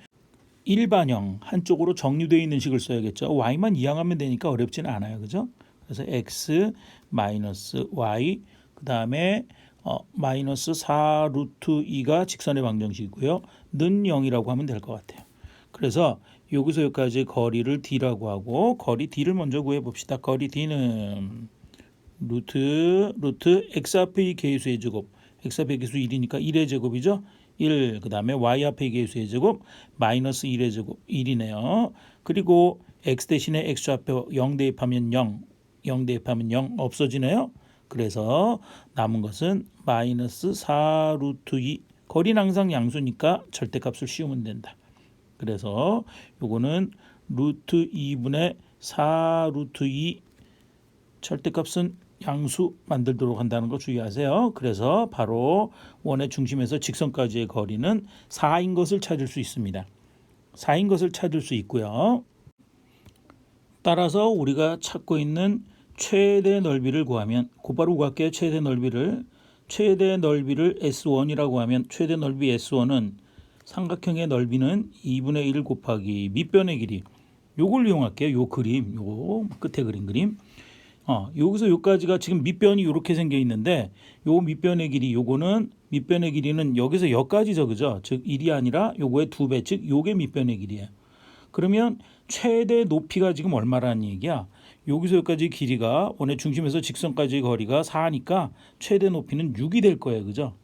일반형 한쪽으로 정리되어 있는 식을 써야겠죠. y만 이항하면 되니까 어렵지는 않아요. 그죠? 그래서 x 마이너스 y 그 다음에 마이너스 4 루트 2가 직선의 방정식이고요. 는 0이라고 하면 될 것 같아요. 그래서 여기서 여기까지 거리를 d라고 하고 거리 d를 먼저 구해봅시다. 거리 d는 루트 x 앞의 계수의 제곱 x 앞의 계수 1이니까 1의 제곱이죠. 1, 그 다음에 y 앞의 계수의 제곱 마이너스 1의 제곱 1이네요. 그리고 x 대신에 x 좌표 0 대입하면 0 대입하면 0 없어지네요. 그래서 남은 것은 마이너스 4 루트 2 거리는 항상 양수니까 절대값을 씌우면 된다. 그래서 요거는 루트 2분의 4 루트 2 절대값은 양수 만들도록 한다는 거 주의하세요. 그래서 바로 원의 중심에서 직선까지의 거리는 4인 것을 찾을 수 있습니다. 4인 것을 찾을 수 있고요. 따라서 우리가 찾고 있는 최대 넓이를 구하면 곧바로 구할게요. 최대 넓이를 S1이라고 하면 최대 넓이 S1은 삼각형의 넓이는 2분의 1 곱하기 밑변의 길이 요걸 이용할게요. 요 그림 요 끝에 그린 그림 여기서 여기까지가 지금 밑변이 이렇게 생겨 있는데 요 밑변의 길이 요거는 밑변의 길이는 여기서 여기까지죠. 그죠? 즉 1이 아니라 요거의 2배 즉 요게 밑변의 길이에요. 그러면 최대 높이가 지금 얼마라는 얘기야? 여기서 여기까지 길이가 원의 중심에서 직선까지의 거리가 4니까 최대 높이는 6이 될 거예요. 그죠?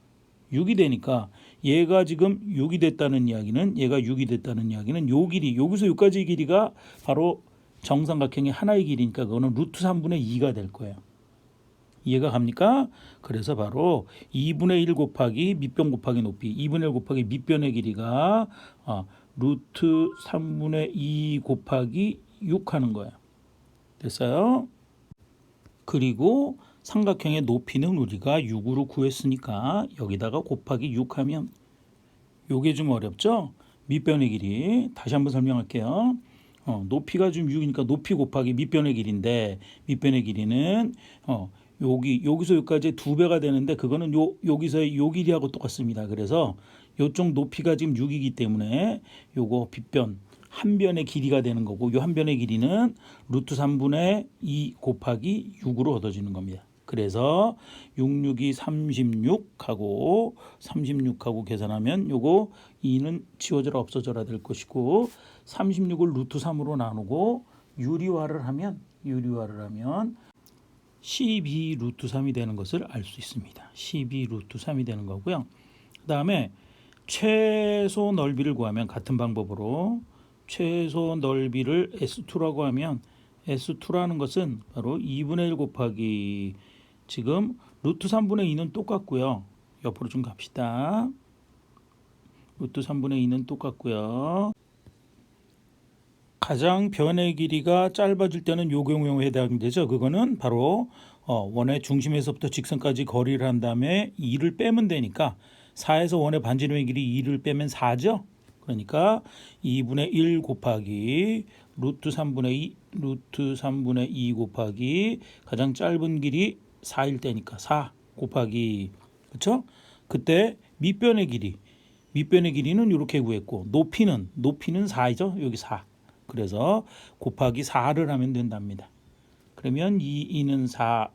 6이 되니까 얘가 지금 6이 됐다는 이야기는 요 길이 여기서 여기까지의 길이가 바로 정삼각형의 하나의 길이니까 그거는 루트 3분의 2가 될 거예요. 이해가 갑니까? 그래서 바로 2분의 1 곱하기 밑변 곱하기 높이 2분의 1 곱하기 밑변의 길이가 루트 3분의 2 곱하기 6 하는 거예요. 됐어요? 그리고 삼각형의 높이는 우리가 6으로 구했으니까 여기다가 곱하기 6 하면 요게 좀 어렵죠? 밑변의 길이 다시 한번 설명할게요. 높이가 좀 6이니까 높이 곱하기 밑변의 길인데 밑변의 길이는 여기서 여기까지 2배가 되는데 그거는 여기서의 요 길이하고 똑같습니다. 그래서 요쪽 높이가 지금 6이기 때문에 요거 빗변 한 변의 길이가 되는 거고 요 한 변의 길이는 루트 3분의 2 곱하기 6으로 얻어지는 겁니다. 그래서 66이 36하고 계산하면 요거 2는 지워져라 없어져라 될 것이고 36을 루트 3으로 나누고 유리화를 하면 12 루트 3이 되는 것을 알 수 있습니다. 12 루트 3이 되는 거고요. 그 다음에 최소 넓이를 구하면 같은 방법으로 최소 넓이를 S2라고 하면 S2라는 것은 바로 2분의 1 곱하기 지금 루트 3분의 2는 똑같고요. 옆으로 좀 갑시다. 루트 3분의 2는 똑같고요. 가장 변의 길이가 짧아질 때는 요 경우에 해당되죠. 그거는 바로 원의 중심에서부터 직선까지 거리를 한 다음에 2를 빼면 되니까 4에서 원의 반지름의 길이 2를 빼면 4죠. 그러니까 2분의 1 곱하기 루트 3분의 2 곱하기 가장 짧은 길이 4일 때니까 4 곱하기 그렇죠? 그때 밑변의 길이는 이렇게 구했고 높이는 4이죠. 여기 4. 그래서 곱하기 4를 하면 된답니다. 그러면 2는 4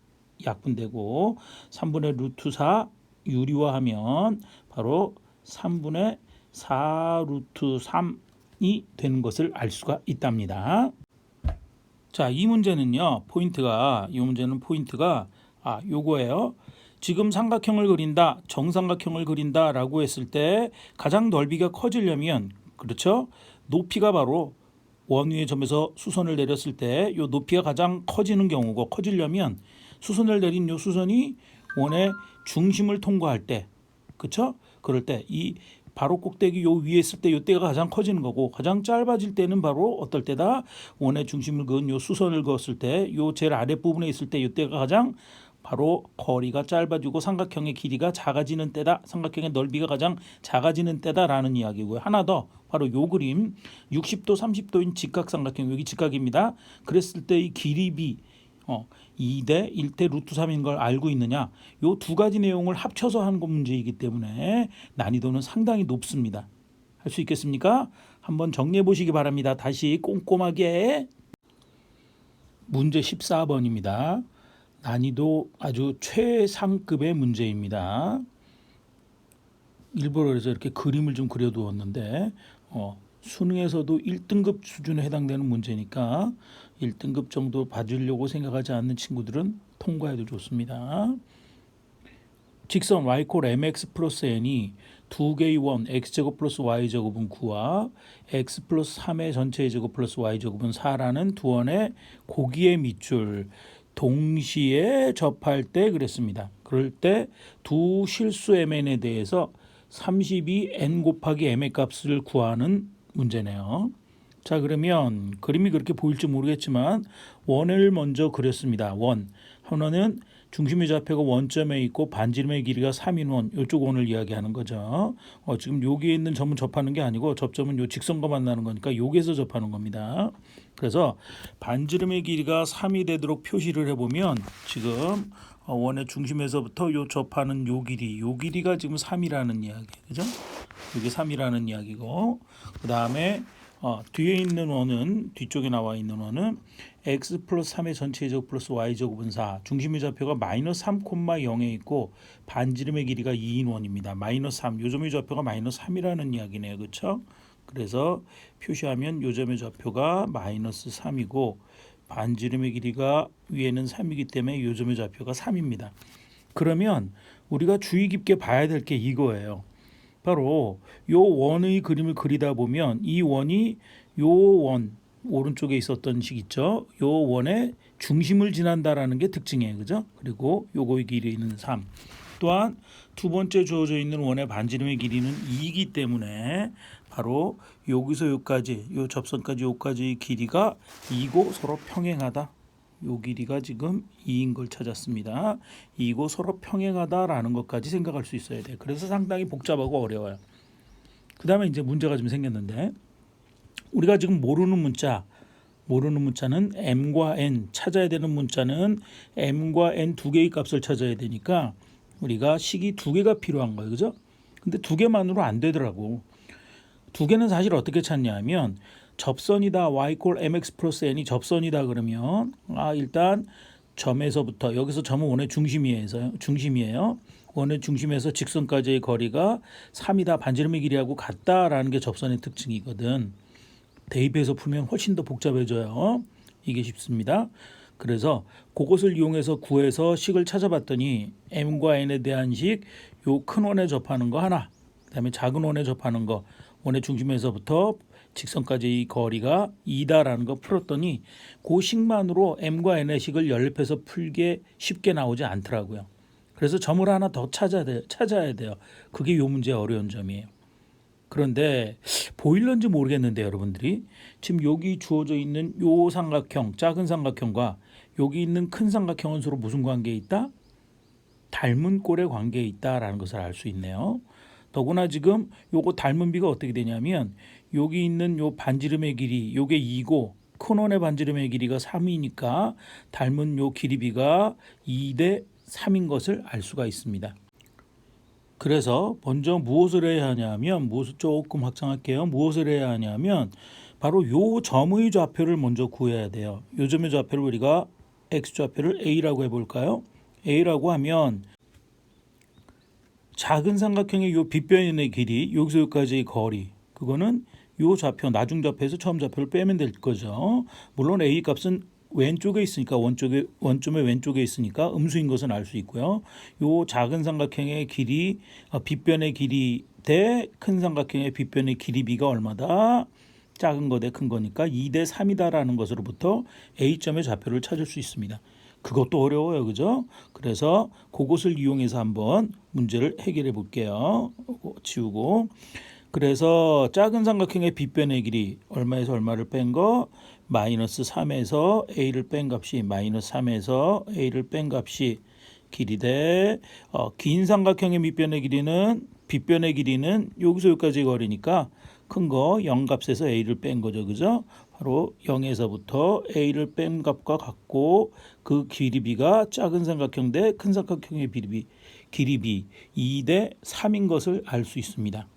약분되고 3분의 루트 4 유리화하면 바로 3분의 4 루트 3이 되는 것을 알 수가 있답니다. 자, 이 문제는요. 포인트가 요거예요. 지금 삼각형을 그린다, 정삼각형을 그린다라고 했을 때 가장 넓이가 커지려면 그렇죠? 높이가 바로 원 위의 점에서 수선을 내렸을 때 요 높이가 가장 커지는 경우고 커지려면 수선을 내린 요 수선이 원의 중심을 통과할 때 그렇죠? 그럴 때 이 바로 꼭대기 요 위에 있을 때 요 때가 가장 커지는 거고 가장 짧아질 때는 바로 어떨 때다 원의 중심을 그은 요 수선을 그었을 때 요 제일 아랫부분에 있을 때 요 때가 가장 바로 거리가 짧아지고 삼각형의 길이가 작아지는 때다. 삼각형의 넓이가 가장 작아지는 때다라는 이야기고요. 하나 더 바로 요 그림 60도 30도인 직각삼각형 여기 직각입니다. 그랬을 때 이 길이 B 2대 1대 루트 3인 걸 알고 있느냐. 요 두 가지 내용을 합쳐서 한 문제이기 때문에 난이도는 상당히 높습니다. 할 수 있겠습니까? 한번 정리해 보시기 바랍니다. 다시 꼼꼼하게 문제 14번입니다. 난이도 아주 최상급의 문제입니다. 일부러 그래서 이렇게 그림을 좀 그려두었는데 수능에서도 1등급 수준에 해당되는 문제니까 1등급 정도 봐주려고 생각하지 않는 친구들은 통과해도 좋습니다. 직선 y 콜 mx 플러스 n이 두 개의 원 x제곱 플러스 y제곱은 9와 x 플러스 3의 전체의 제곱 플러스 y제곱은 4라는 두 원의 고기의 밑줄 동시에 접할 때 그랬습니다. 그럴 때 두 실수 mn에 대해서 32 n 곱하기 m의 값을 구하는 문제네요. 자, 그러면 그림이 그렇게 보일지 모르겠지만 원을 먼저 그렸습니다. 하나는 중심의 좌표가 원점에 있고 반지름의 길이가 3인 원, 이쪽 원을 이야기하는 거죠. 지금 여기에 있는 점은 접하는 게 아니고 접점은 요 직선과 만나는 거니까 여기에서 접하는 겁니다. 그래서 반지름의 길이가 3이 되도록 표시를 해보면 지금 원의 중심에서부터 요 접하는 요 길이가 지금 3이라는 이야기, 그죠? 이게 3이라는 이야기고 그 다음에 뒤에 있는 원은 뒤쪽에 나와 있는 원은 x 플러스 3의 전체 제곱 플러스 y 제곱은 4 중심의 좌표가 마이너스 3,0에 있고 반지름의 길이가 2인 원입니다. 마이너스 3 요점의 좌표가 마이너스 3이라는 이야기네요. 그렇죠? 그래서 표시하면 요점의 좌표가 마이너스 3이고 반지름의 길이가 위에는 3이기 때문에 요점의 좌표가 3입니다. 그러면 우리가 주의 깊게 봐야 될 게 이거예요. 바로 요 원의 그림을 그리다 보면 이 원이 요 원 오른쪽에 있었던 식 있죠. 요 원의 중심을 지난다라는 게 특징이에요. 그죠? 그리고 요거의 길이는 3. 또한 두 번째 주어져 있는 원의 반지름의 길이는 2이기 때문에 바로 여기서 여기까지 요 접선까지 여기까지의 길이가 2고 서로 평행하다. 요 길이가 지금 2인 걸 찾았습니다. 2고 서로 평행하다라는 것까지 생각할 수 있어야 돼요. 그래서 상당히 복잡하고 어려워요. 그 다음에 이제 문제가 좀 생겼는데 우리가 지금 모르는 문자는 m과 n 찾아야 되는 문자는 m과 n 두 개의 값을 찾아야 되니까 우리가 식이 두 개가 필요한 거예요. 그죠? 근데 두 개만으로 안 되더라고. 두 개는 사실 어떻게 찾냐 하면 접선이다 y 콜 mx 플러스 n이 접선이다 그러면 일단 점에서부터 여기서 점은 원의 중심이에요. 원의 중심에서 직선까지의 거리가 3이다 반지름의 길이하고 같다라는 게 접선의 특징이거든. 대입해서 풀면 훨씬 더 복잡해져요. 이게 쉽습니다. 그래서 그것을 이용해서 구해서 식을 찾아봤더니 m과 n에 대한 식 요 큰 원에 접하는 거 하나 그다음에 작은 원에 접하는 거 원의 중심에서부터 직선까지 이 거리가 2다라는 거 풀었더니 그 식만으로 m과 n의 식을 연립해서 풀게 쉽게 나오지 않더라고요. 그래서 점을 하나 더 찾아야 돼요. 그게 요 문제의 어려운 점이에요. 그런데 보일런지 모르겠는데 여러분들이 지금 여기 주어져 있는 요 삼각형, 작은 삼각형과 여기 있는 큰 삼각형은 서로 무슨 관계에 있다? 닮은 꼴의 관계에 있다라는 것을 알 수 있네요. 더구나 지금 요거 닮은 비가 어떻게 되냐면 여기 있는 요 반지름의 길이 요게 2고 큰 원의 반지름의 길이가 3이니까 닮은 요 길이비가 2대 3인 것을 알 수가 있습니다. 그래서 먼저 무엇을 해야 하냐면 무엇을 조금 확장할게요. 무엇을 해야 하냐면 바로 요 점의 좌표를 먼저 구해야 돼요. 요 점의 좌표를 우리가 x좌표를 a라고 해볼까요? a라고 하면 작은 삼각형의 요 빗변의 길이 여기서 여기까지의 거리 그거는 요 좌표 나중좌표에서 처음 좌표를 빼면 될 거죠. 물론 a 값은 왼쪽에 있으니까 원점의 왼쪽에 있으니까 음수인 것은 알 수 있고요. 요 작은 삼각형의 길이 빗변의 길이 대 큰 삼각형의 빗변의 길이 비가 얼마다? 작은 거 대 큰 거니까 2대 3이다라는 것으로부터 A점의 좌표를 찾을 수 있습니다. 그것도 어려워요. 그죠? 그래서 그것을 이용해서 한번 문제를 해결해 볼게요. 지우고. 그래서 작은 삼각형의 빗변의 길이 얼마에서 얼마를 뺀 거? 마이너스 3에서 A를 뺀 값이 마이너스 3에서 A를 뺀 값이 길이 대 긴 삼각형의 빗변의 길이는 여기서 여기까지 거리니까 큰 거 0값에서 A를 뺀 거죠. 그죠? 바로 0에서부터 A를 뺀 값과 같고 그 길이비가 작은 삼각형 대 큰 삼각형의 길이비 2대 3인 것을 알 수 있습니다.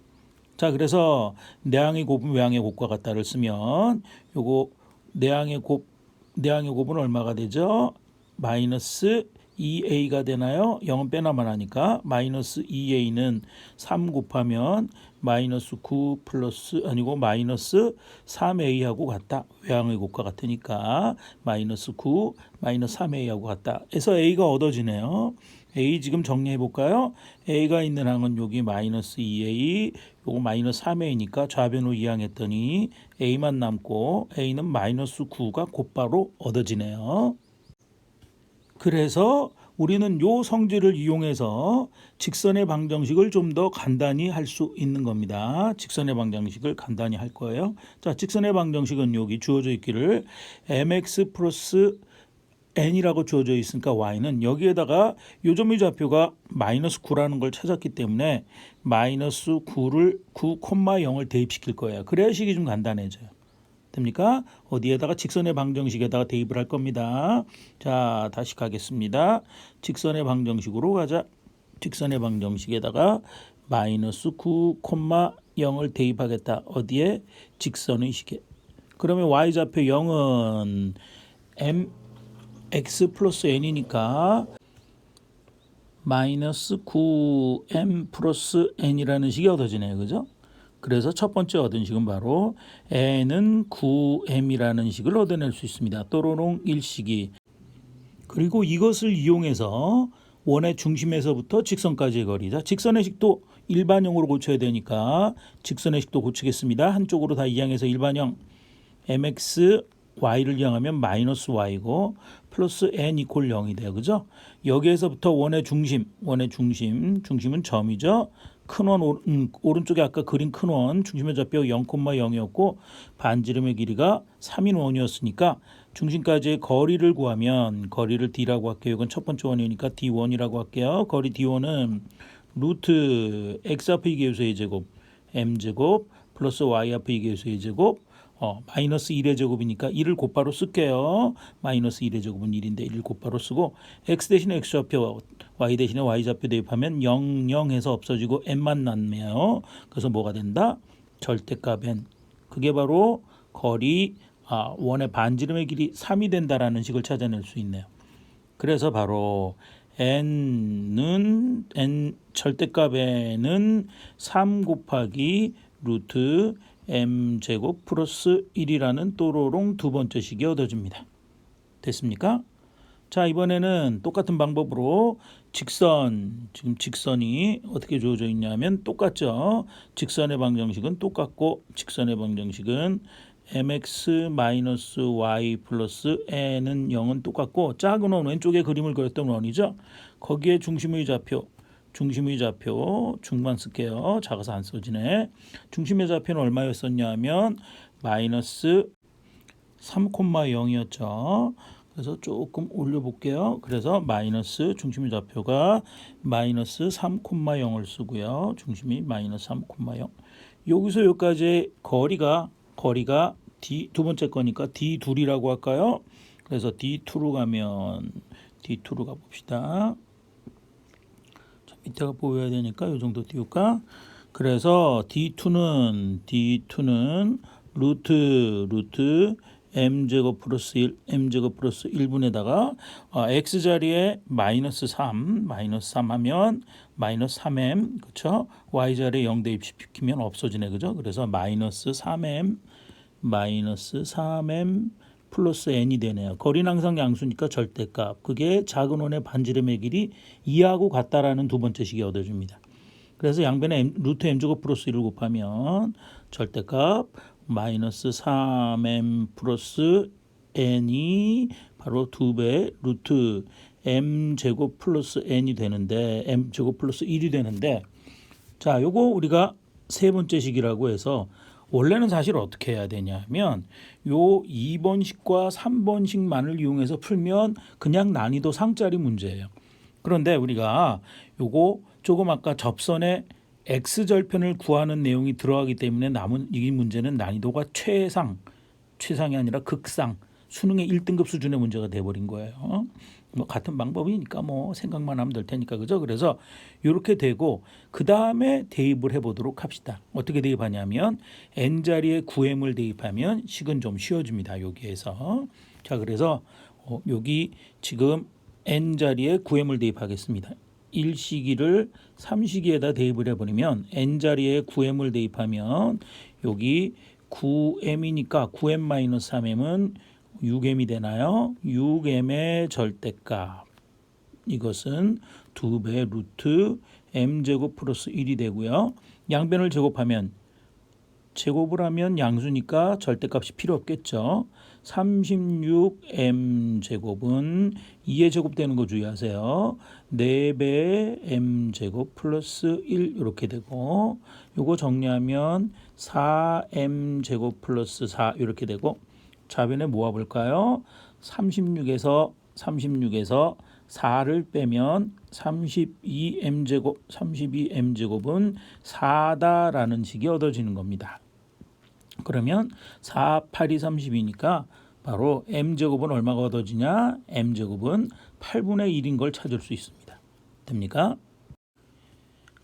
자, 그래서 내항의 곱은 외항의 곱과 같다를 쓰면 요거 내항의 곱은 얼마가 되죠? 마이너스 2a가 되나요? 0은 빼나만 하니까 마이너스 2a는 3 곱하면 마이너스 9 플러스 아니고 마이너스 3a하고 같다. 외항의 곱과 같으니까 마이너스 9 마이너스 3a하고 같다. 해서 a가 얻어지네요. a 지금 정리해 볼까요? a가 있는 항은 여기 마이너스 2a 요거 마이너스 3a니까 좌변으로 이항했더니 a만 남고 a는 마이너스 9가 곧바로 얻어지네요. 그래서 우리는 요 성질을 이용해서 직선의 방정식을 좀 더 간단히 할 수 있는 겁니다. 직선의 방정식을 간단히 할 거예요. 자, 직선의 방정식은 여기 주어져 있기를 mx 플러스 n이라고 주어져 있으니까 y는 여기에다가 요점의 좌표가 마이너스 9라는 걸 찾았기 때문에 마이너스 9,0을 대입시킬 거예요. 그래야 식이 좀 간단해져요. 됩니까? 어디에다가 직선의 방정식에다가 대입을 할 겁니다. 자, 다시 가겠습니다. 직선의 방정식으로 가자. 직선의 방정식에다가 마이너스 9,0을 대입하겠다. 어디에? 직선의 식에. 그러면 y좌표 0은 mx 플러스 n이니까 마이너스 9m 플러스 n이라는 식이 얻어지네요. 그죠? 그래서 첫 번째 얻은 식은 바로 n은 9m이라는 식을 얻어낼 수 있습니다. 또로롱 일식이. 그리고 이것을 이용해서 원의 중심에서부터 직선까지의 거리. 자, 직선의 식도 일반형으로 고쳐야 되니까 직선의 식도 고치겠습니다. 한쪽으로 다 이항해서 일반형 mx y를 이항하면 마이너스 y고 플러스 n 이퀄 0이 돼요. 그죠? 여기에서부터 원의 중심은 점이죠. 큰 원 오른쪽에 아까 그린 큰 원 중심의 좌표 0,0이었고 반지름의 길이가 3인 원이었으니까 중심까지의 거리를 구하면 거리를 d라고 할게요. 이건 첫 번째 원이니까 d1이라고 할게요. 거리 d1은 루트 x 앞의 계수의 제곱 m제곱 플러스 y 앞의 계수의 제곱 마이너스 1의 제곱이니까 1을 곧바로 쓸게요. 마이너스 1의 제곱은 1인데 1을 곧바로 쓰고 x 대신에 x좌표 y 대신에 y좌표 대입하면 0, 0해서 없어지고 n만 남네요. 그래서 뭐가 된다? 절대값 n. 그게 바로 거리 원의 반지름의 길이 3이 된다라는 식을 찾아낼 수 있네요. 그래서 바로 n는 절대값 n은 3 곱하기 루트 m제곱 플러스 1이라는 또로롱 두 번째 식이 얻어집니다. 됐습니까? 자, 이번에는 똑같은 방법으로 직선, 지금 직선이 어떻게 주어져 있냐면 똑같죠. 직선의 방정식은 똑같고 직선의 방정식은 mx-y 플러스 n은 0은 똑같고 작은 원 왼쪽에 그림을 그렸던 원이죠. 거기에 중심의 좌표 중만 쓸게요. 작아서 안 써지네. 중심의 좌표는 얼마였었냐면 마이너스 3,0이었죠. 그래서 조금 올려볼게요. 그래서 마이너스 중심의 좌표가 마이너스 3,0을 쓰고요. 중심이 마이너스 3,0. 여기서 여기까지 거리가 D 두 번째 거니까 D2이라고 할까요? 그래서 D2로 가면 D2로 가봅시다. 자, 밑에가 보여야 되니까 이 정도 띄울까? 그래서 D2는 루트 m제곱 플러스 1 m제곱 플러스 1분에다가 x자리에 마이너스 3 하면 마이너스 3m 그렇죠? y자리에 0 대입시키면 없어지네 그죠? 그래서 마이너스 3m 플러스 n이 되네요. 거리는 항상 양수니까 절대값. 그게 작은 원의 반지름의 길이 2하고 같다라는 두 번째 식이 얻어줍니다. 그래서 양변에 루트 m제곱 플러스 1을 곱하면 절대값 마이너스 3m 플러스 n이 바로 2배 루트 m제곱 플러스 n이 되는데 m제곱 플러스 1이 되는데 자, 요거 우리가 세 번째 식이라고 해서 원래는 사실 어떻게 해야 되냐면 요 2번식과 3번식만을 이용해서 풀면 그냥 난이도 상짜리 문제예요. 그런데 우리가 요거 조금 아까 접선의 x절편을 구하는 내용이 들어가기 때문에 남은 이 문제는 난이도가 최상이 아니라 극상 수능의 1등급 수준의 문제가 돼버린 거예요. 뭐 같은 방법이니까 뭐 생각만 하면 될 테니까 그죠? 그래서 이렇게 되고 그 다음에 대입을 해보도록 합시다. 어떻게 대입하냐면 n 자리에 9m을 대입하면 식은 좀 쉬워집니다. 여기에서 자 그래서 여기 지금 n 자리에 9m을 대입하겠습니다. 1시기를 3시기에다 대입을 해버리면 n자리에 9m을 대입하면 여기 9m이니까 9m-3m은 6m이 되나요? 6m의 절대값 이것은 2배 루트 m제곱 플러스 1이 되고요. 양변을 제곱을 하면 양수니까 절대값이 필요 없겠죠. 36m 제곱은 2의 제곱 되는 거 주의하세요. 4배 m 제곱 플러스 1 이렇게 되고 요거 정리하면 4m 제곱 플러스 4 이렇게 되고 좌변에 모아 볼까요? 36에서 4를 빼면 32m 제곱은 4다라는 식이 얻어지는 겁니다. 그러면 4, 8이 30이니까 바로 m제곱은 얼마가 얻어지냐? m제곱은 8분의 1인 걸 찾을 수 있습니다. 됩니까?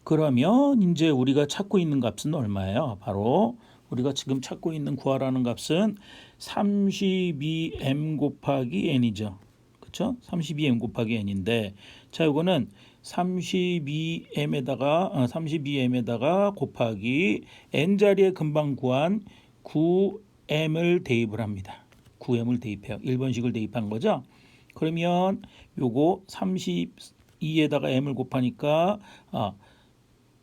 그러면 이제 우리가 찾고 있는 값은 얼마예요? 바로 우리가 지금 찾고 있는 구하라는 값은 32m 곱하기 n이죠. 그렇죠? 32m 곱하기 n인데 자 이거는 32m에다가 곱하기 n자리에 금방 구한 9m을 대입을 합니다. 9m을 대입해요. 1번식을 대입한 거죠. 그러면 요거 32에다가 m을 곱하니까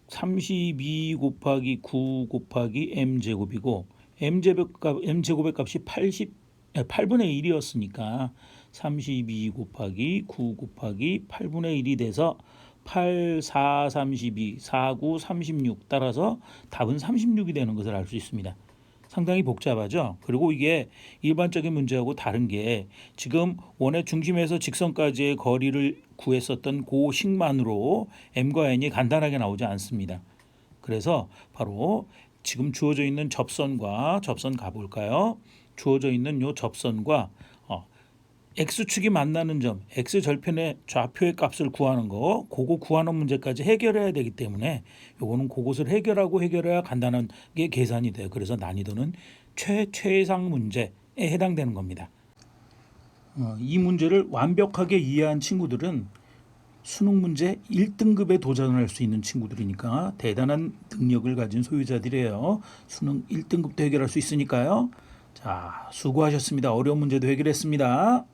32 곱하기 9 곱하기 m제곱이고 m제곱의 값이 8분의 1이었으니까 32 곱하기 9 곱하기 8분의 1이 돼서 8, 4, 32, 4, 9, 36 따라서 답은 36이 되는 것을 알 수 있습니다. 상당히 복잡하죠. 그리고 이게 일반적인 문제하고 다른 게 지금 원의 중심에서 직선까지의 거리를 구했었던 그 식만으로 m과 n이 간단하게 나오지 않습니다. 그래서 바로 지금 주어져 있는 접선 가볼까요? 주어져 있는 요 접선과 x축이 만나는 점, x절편의 좌표의 값을 구하는 거, 그거 구하는 문제까지 해결해야 되기 때문에 요거는 그것을 해결해야 간단하게 계산이 돼요. 그래서 난이도는 최상 문제에 해당되는 겁니다. 이 문제를 완벽하게 이해한 친구들은 수능 문제 1등급에 도전할 수 있는 친구들이니까 대단한 능력을 가진 소유자들이에요. 수능 1등급도 해결할 수 있으니까요. 자, 수고하셨습니다. 어려운 문제도 해결했습니다.